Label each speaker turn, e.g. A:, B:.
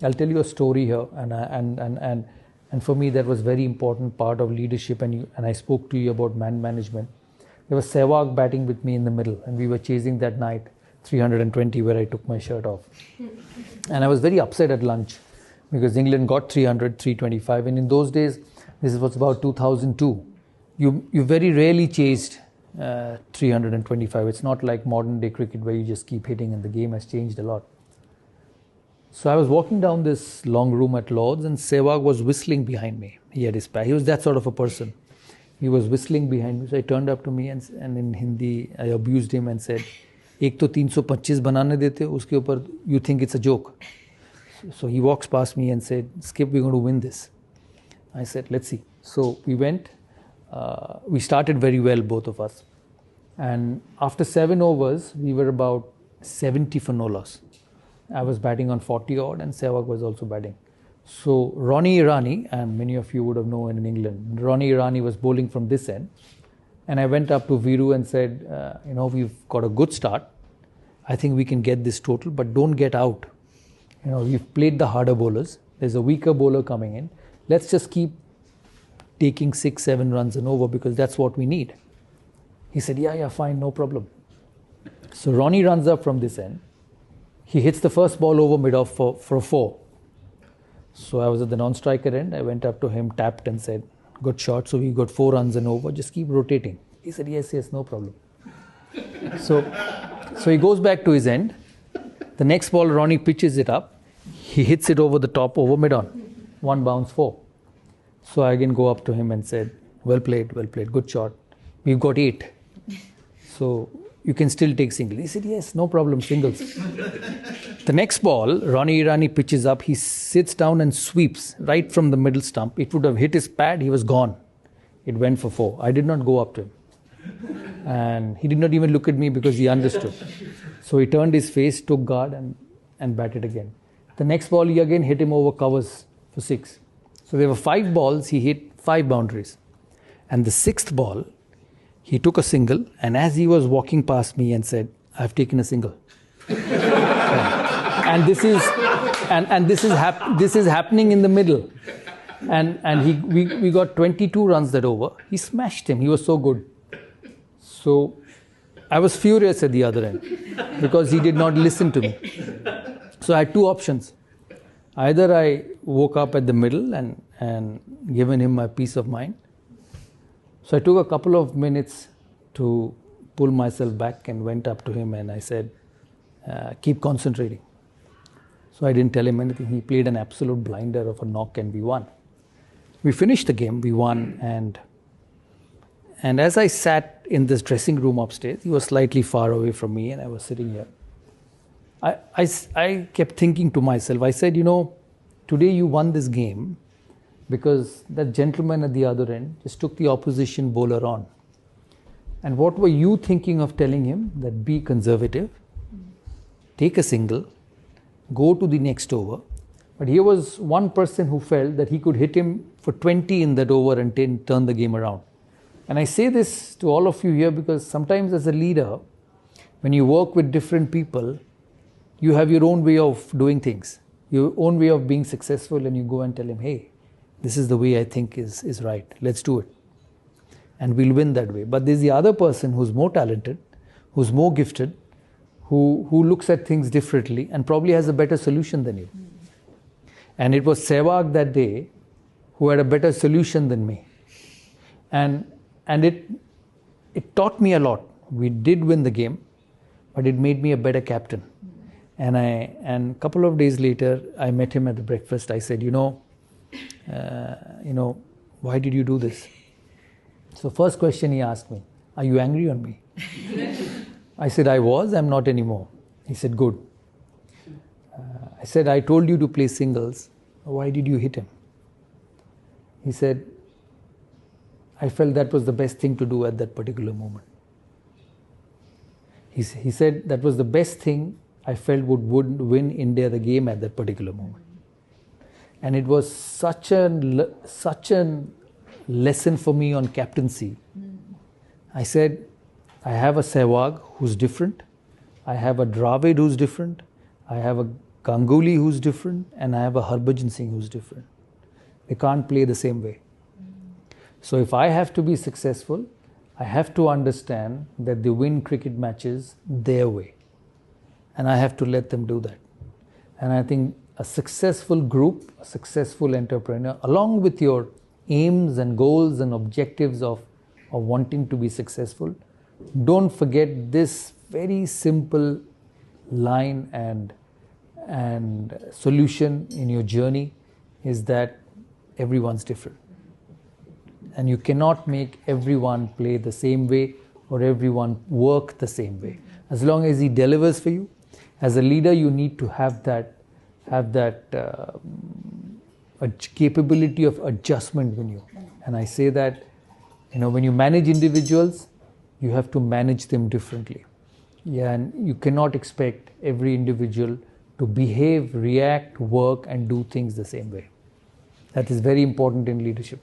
A: I'll tell you a story here, and for me that was very important part of leadership. And I spoke to you about man management. There was Sehwag batting with me in the middle, and we were chasing that night 320 where I took my shirt off. And I was very upset at lunch because England got 300, 325. And in those days, this was about 2002, you very rarely chased 325. It's not like modern day cricket where you just keep hitting, and the game has changed a lot. So I was walking down this long room at Lord's, and Sehwag was whistling behind me. He had his pack. He was that sort of a person. He was whistling behind me. So he turned up to me and in Hindi, I abused him and said, "Ek to 325 banane dete, uske upar you think it's a joke." So he walks past me and said, "Skip, we're going to win this." I said, "Let's see." So we went. We started very well, both of us. And after 7 overs, we were about 70 for no loss. I was batting on 40 odd, and Sehwag was also batting. So Ronnie Irani, and many of you would have known in England, Ronnie Irani was bowling from this end. And I went up to Viru and said, we've got a good start. I think we can get this total, but don't get out. We've played the harder bowlers. There's a weaker bowler coming in. Let's just keep taking 6-7 runs and over, because that's what we need. He said, yeah, fine, no problem. So Ronnie runs up from this end. He hits the first ball over mid-off for a 4. So I was at the non-striker end. I went up to him, tapped and said, "Good shot. So we got 4 runs and over. Just keep rotating." He said, yes, no problem. So he goes back to his end. The next ball, Ronnie pitches it up. He hits it over the top, over mid-on. 1 bounce, 4. So I again go up to him and said, well played, good shot. We've got 8. So you can still take single. He said, yes, no problem, singles. The next ball, Ronnie Irani pitches up. He sits down and sweeps right from the middle stump. It would have hit his pad. He was gone. It went for 4. I did not go up to him. And he did not even look at me because he understood. So he turned his face, took guard and batted again. The next ball, he again hit him over covers for 6. So there were 5 balls. He hit 5 boundaries. And the 6th ball, he took a single, and as he was walking past me and said, "I've taken a single." And this is happening in the middle. And we got 22 runs that over. He smashed him. He was so good. So I was furious at the other end because he did not listen to me. So I had 2 options. Either I woke up at the middle and given him my peace of mind. So I took a couple of minutes to pull myself back and went up to him and I said, keep concentrating. So I didn't tell him anything. He played an absolute blinder of a knock and we won. We finished the game, we won, and as I sat in this dressing room upstairs, he was slightly far away from me and I was sitting here. I kept thinking to myself, I said, today you won this game because that gentleman at the other end just took the opposition bowler on. And what were you thinking of telling him? That be conservative, take a single, go to the next over. But here was one person who felt that he could hit him for 20 in that over and turn the game around. And I say this to all of you here because sometimes as a leader, when you work with different people, you have your own way of doing things, your own way of being successful, and you go and tell him, hey, this is the way I think is right. Let's do it. And we'll win that way. But there's the other person who's more talented, who's more gifted, who looks at things differently and probably has a better solution than you. And it was Sehwag that day who had a better solution than me. And it taught me a lot. We did win the game, but it made me a better captain. And a couple of days later, I met him at the breakfast. I said, why did you do this? So first question he asked me, are you angry on me? I said, I was, I'm not anymore. He said, good. I said, I told you to play singles. Why did you hit him? He said, I felt that was the best thing to do at that particular moment. He said that was the best thing I felt would win India the game at that particular moment. And it was such a lesson for me on captaincy. I said, I have a Sehwag who's different. I have a Dravid who's different. I have a Ganguly who's different and I have a Harbhajan Singh who's different. They can't play the same way. So if I have to be successful, I have to understand that they win cricket matches their way. And I have to let them do that. And I think a successful group, a successful entrepreneur, along with your aims and goals and objectives of wanting to be successful, don't forget this very simple line and solution in your journey is that everyone's different. And you cannot make everyone play the same way or everyone work the same way. As long as he delivers for you, as a leader, you need to have that a capability of adjustment in you. And I say that, when you manage individuals, you have to manage them differently. Yeah, and you cannot expect every individual to behave, react, work, and do things the same way. That is very important in leadership.